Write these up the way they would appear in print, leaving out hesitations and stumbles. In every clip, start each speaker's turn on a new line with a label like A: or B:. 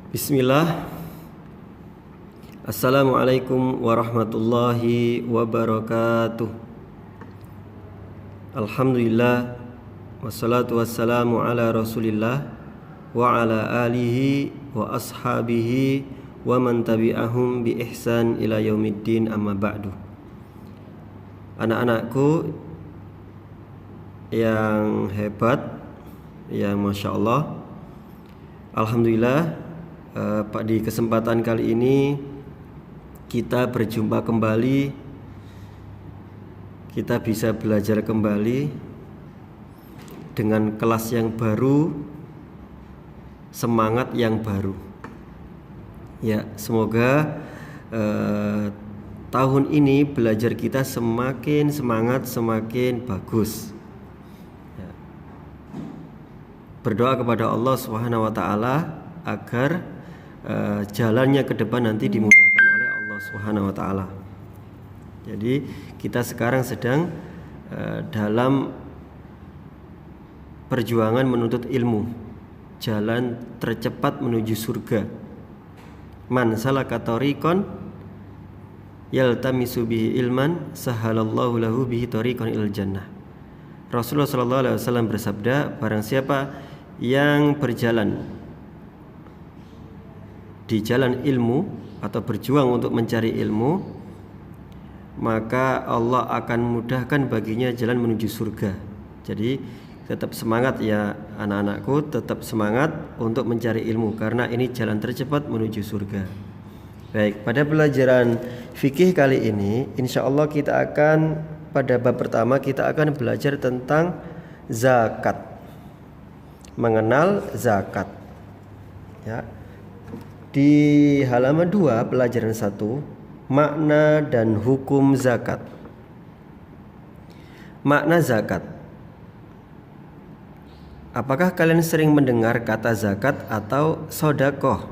A: Bismillah. Assalamualaikum warahmatullahi wabarakatuh. Alhamdulillah, wassalatu wassalamu ala rasulillah wa ala alihi wa ashabihi wa man tabi'ahum bi ihsan ila yaumiddin, amma ba'du. Anak-anakku yang hebat, yang Masya Allah, Alhamdulillah, di kesempatan kali ini kita berjumpa kembali. Kita bisa belajar kembali dengan kelas yang baru, semangat yang baru. Ya, semoga tahun ini belajar kita semakin semangat, semakin bagus. Ya. Berdoa kepada Allah Subhanahu wa taala agar jalannya ke depan nanti dimudahkan oleh Allah Subhanahu wa taala. Jadi kita sekarang sedang dalam perjuangan menuntut ilmu, jalan tercepat menuju surga. Man salaka tariqan yaltamisu bihi ilman sahalallahu lahu bihi tariqan ilal jannah. Rasulullah sallallahu alaihi wasallam bersabda, barang siapa yang berjalan di jalan ilmu atau berjuang untuk mencari ilmu, maka Allah akan mudahkan baginya jalan menuju surga. Jadi tetap semangat ya anak-anakku, tetap semangat untuk mencari ilmu karena ini jalan tercepat menuju surga. Baik, pada pelajaran fikih kali ini insya Allah kita akan, pada bab pertama kita akan belajar tentang zakat, mengenal zakat. Ya. Di halaman 2 pelajaran 1, makna dan hukum zakat. Makna zakat. Apakah kalian sering mendengar kata zakat atau sodakoh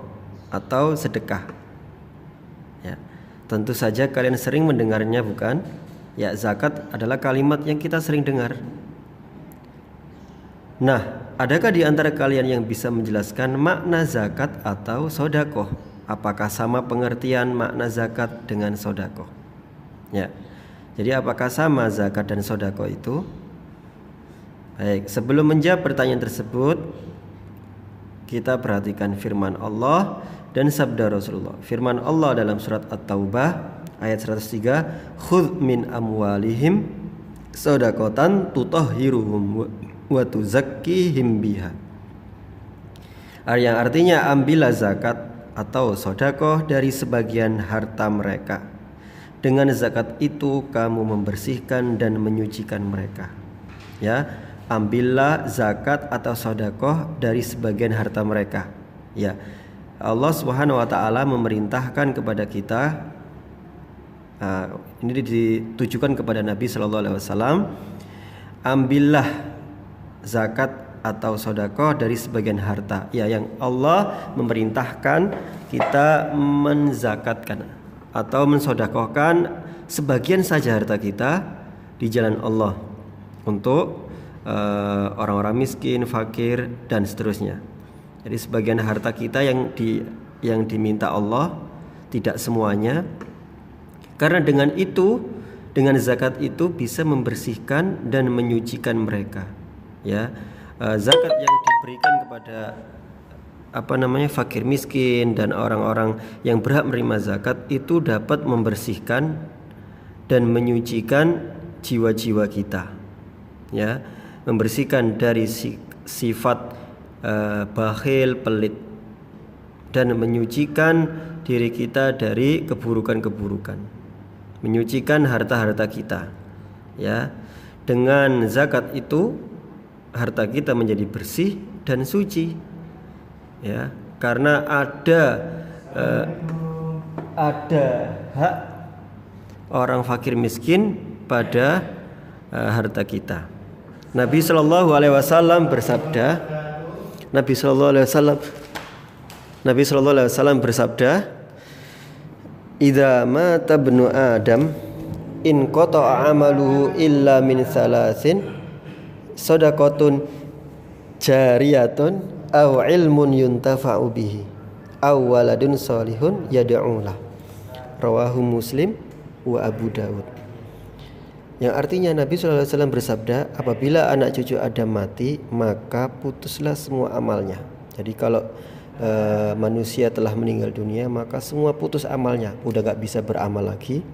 A: atau sedekah? Ya, tentu saja kalian sering mendengarnya, bukan? Ya, zakat adalah kalimat yang kita sering dengar. Nah, adakah di antara kalian yang bisa menjelaskan makna zakat atau sodakoh? Apakah sama pengertian makna zakat dengan sodakoh? Ya, jadi apakah sama zakat dan sodakoh itu? Baik, sebelum menjawab pertanyaan tersebut, kita perhatikan firman Allah dan sabda Rasulullah. Firman Allah dalam surat At-Taubah ayat 103, khudh min amwalihim sodakotan tutahhiruhum wa tuzakkihim biha. Yang artinya, ambillah zakat atau sodakoh dari sebagian harta mereka. Dengan zakat itu kamu membersihkan dan menyucikan mereka. Ya, ambillah zakat atau sodakoh dari sebagian harta mereka. Ya, Allah Subhanahu wa taala memerintahkan kepada kita, ini ditujukan kepada Nabi Sallallahu Alaihi Wasallam, ambillah zakat atau sodakoh dari sebagian harta. Ya, yang Allah memerintahkan kita menzakatkan atau mensodakohkan sebagian saja harta kita di jalan Allah untuk orang-orang miskin, fakir dan seterusnya. Jadi sebagian harta kita yang diminta Allah, tidak semuanya. Karena dengan itu, dengan zakat itu bisa membersihkan dan menyucikan mereka. Ya, zakat yang diberikan kepada fakir miskin dan orang-orang yang berhak menerima zakat itu dapat membersihkan dan menyucikan jiwa-jiwa kita. Ya, membersihkan dari sifat bakhil, pelit, dan menyucikan diri kita dari keburukan-keburukan, menyucikan harta-harta kita. Ya, dengan zakat itu harta kita menjadi bersih dan suci. Ya, karena ada hak orang fakir miskin pada harta kita. Nabi Shallallahu Alaihi Wasallam bersabda, Nabi Shallallahu Alaihi Wasallam bersabda, idza mata ibnu Adam in qata'a amaluhu illa min salasin sadaqatun jariyatun aw ilmun yuntafa'u bihi aw waladun salihun yad'ulah. Rawahu Muslim wa Abu Dawud. Yang artinya Nabi SAW bersabda, apabila anak cucu Adam mati, maka putuslah semua amalnya. Jadi kalau manusia telah meninggal dunia, maka semua putus amalnya. Udah gak bisa beramal lagi,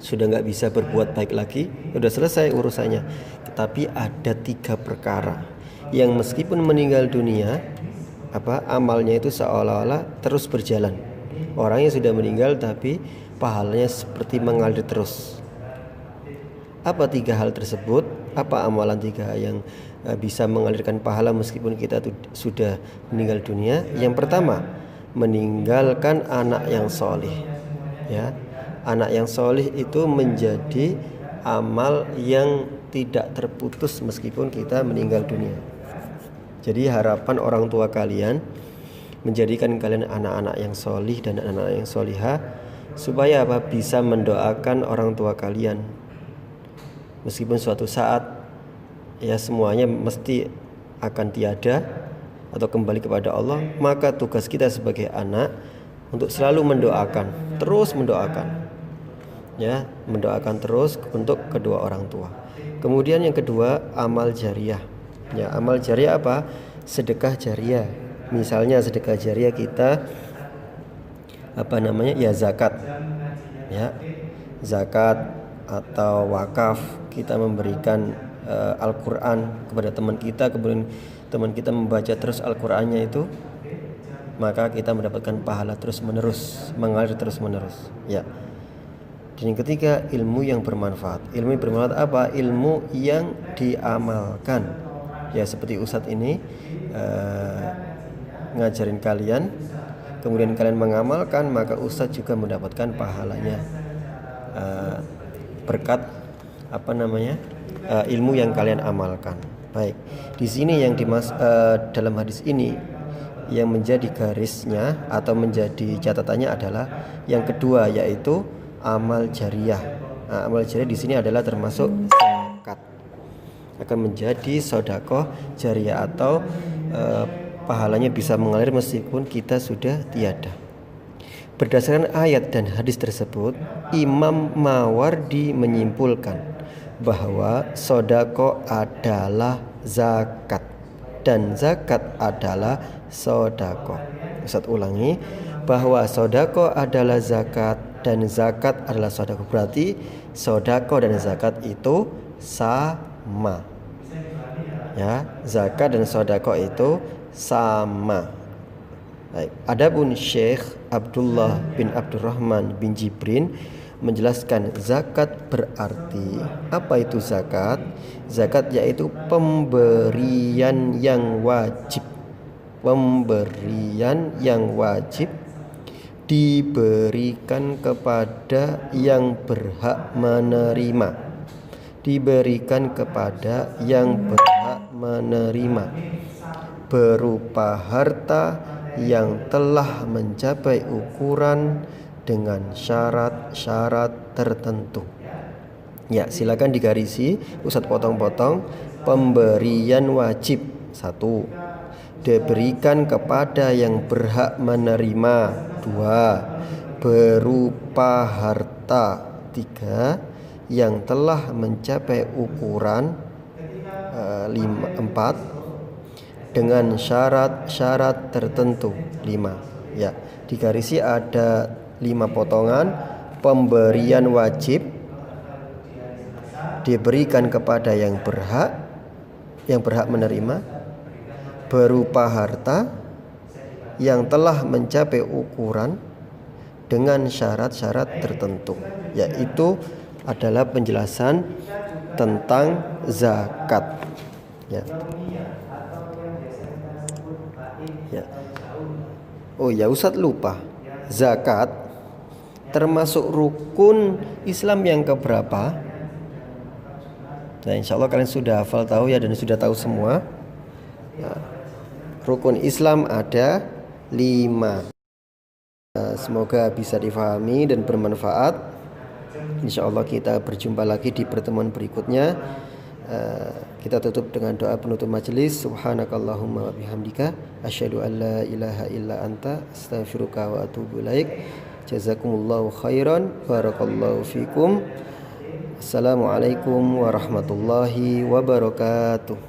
A: sudah gak bisa berbuat baik lagi, udah selesai urusannya. Tetapi ada 3 perkara yang meskipun meninggal dunia, amalnya itu seolah-olah terus berjalan. Orangnya sudah meninggal tapi pahalanya seperti mengalir terus. Apa 3 hal tersebut? Apa amalan 3 yang bisa mengalirkan pahala meskipun kita sudah meninggal dunia? Yang pertama, meninggalkan anak yang solih. Ya, anak yang solih itu menjadi amal yang tidak terputus meskipun kita meninggal dunia. Jadi harapan orang tua kalian menjadikan kalian anak-anak yang solih dan anak-anak yang solihah, supaya bisa mendoakan orang tua kalian. Meskipun suatu saat ya semuanya mesti akan tiada atau kembali kepada Allah, maka tugas kita sebagai anak untuk selalu mendoakan, terus mendoakan, ya, mendoakan terus untuk kedua orang tua. Kemudian yang kedua, amal jariah. Ya, amal jariah apa? Sedekah jariah. Misalnya sedekah jariah kita ya zakat. Ya, zakat atau wakaf, kita memberikan Al-Quran kepada teman kita, kemudian teman kita membaca terus Al-Qurannya itu, maka kita mendapatkan pahala terus menerus, mengalir terus menerus. Ya. Dan yang ketiga, ilmu yang bermanfaat. Ilmu yang bermanfaat apa? Ilmu yang diamalkan. Ya, seperti Ustadz ini ngajarin kalian, kemudian kalian mengamalkan, maka Ustadz juga mendapatkan pahalanya berkat ilmu yang kalian amalkan. Baik, di sini yang dalam hadis ini yang menjadi garisnya atau menjadi catatannya adalah yang kedua, yaitu amal jariah. Amal jariah di sini adalah termasuk zakat, akan menjadi sedekah jariah atau pahalanya bisa mengalir meskipun kita sudah tiada. Berdasarkan ayat dan hadis tersebut, Imam Mawardi menyimpulkan bahwa sedekah adalah zakat dan zakat adalah sedekah. Ustaz ulangi, bahwa sedekah adalah zakat dan zakat adalah sedekah. Berarti sedekah dan zakat itu sama. Ya, zakat dan sedekah itu sama. Baik. Adapun Syekh Abdullah bin Abdurrahman bin Jibrin menjelaskan zakat berarti apa itu zakat? Zakat yaitu pemberian yang wajib. Pemberian yang wajib diberikan kepada yang berhak menerima. Diberikan kepada yang berhak menerima berupa harta yang telah mencapai ukuran dengan syarat-syarat tertentu. Ya, silakan digarisi, Ustadz potong-potong. Pemberian wajib 1, diberikan kepada yang berhak menerima 2, berupa harta 3, yang telah mencapai ukuran 4, dengan syarat-syarat tertentu 5. Ya, digarisi ada 5 potongan. Pemberian wajib diberikan kepada yang berhak menerima berupa harta yang telah mencapai ukuran dengan syarat-syarat tertentu. Yaitu adalah penjelasan tentang zakat. Ya. Ya. Oh ya, Ustadz lupa. Zakat termasuk rukun Islam yang keberapa? Nah, insya Allah kalian sudah hafal tahu ya, dan sudah tahu semua. Ya. Rukun Islam ada 5. Semoga bisa difahami dan bermanfaat. Insya Allah kita berjumpa lagi di pertemuan berikutnya. Kita tutup dengan doa penutup majelis. Subhanakallahumma wa bihamdika asyhadu an la ilaha illa anta astaghfiruka wa atubu ilaik. Jazakumullahu khairan, barakallahu fikum. Assalamualaikum warahmatullahi wabarakatuh.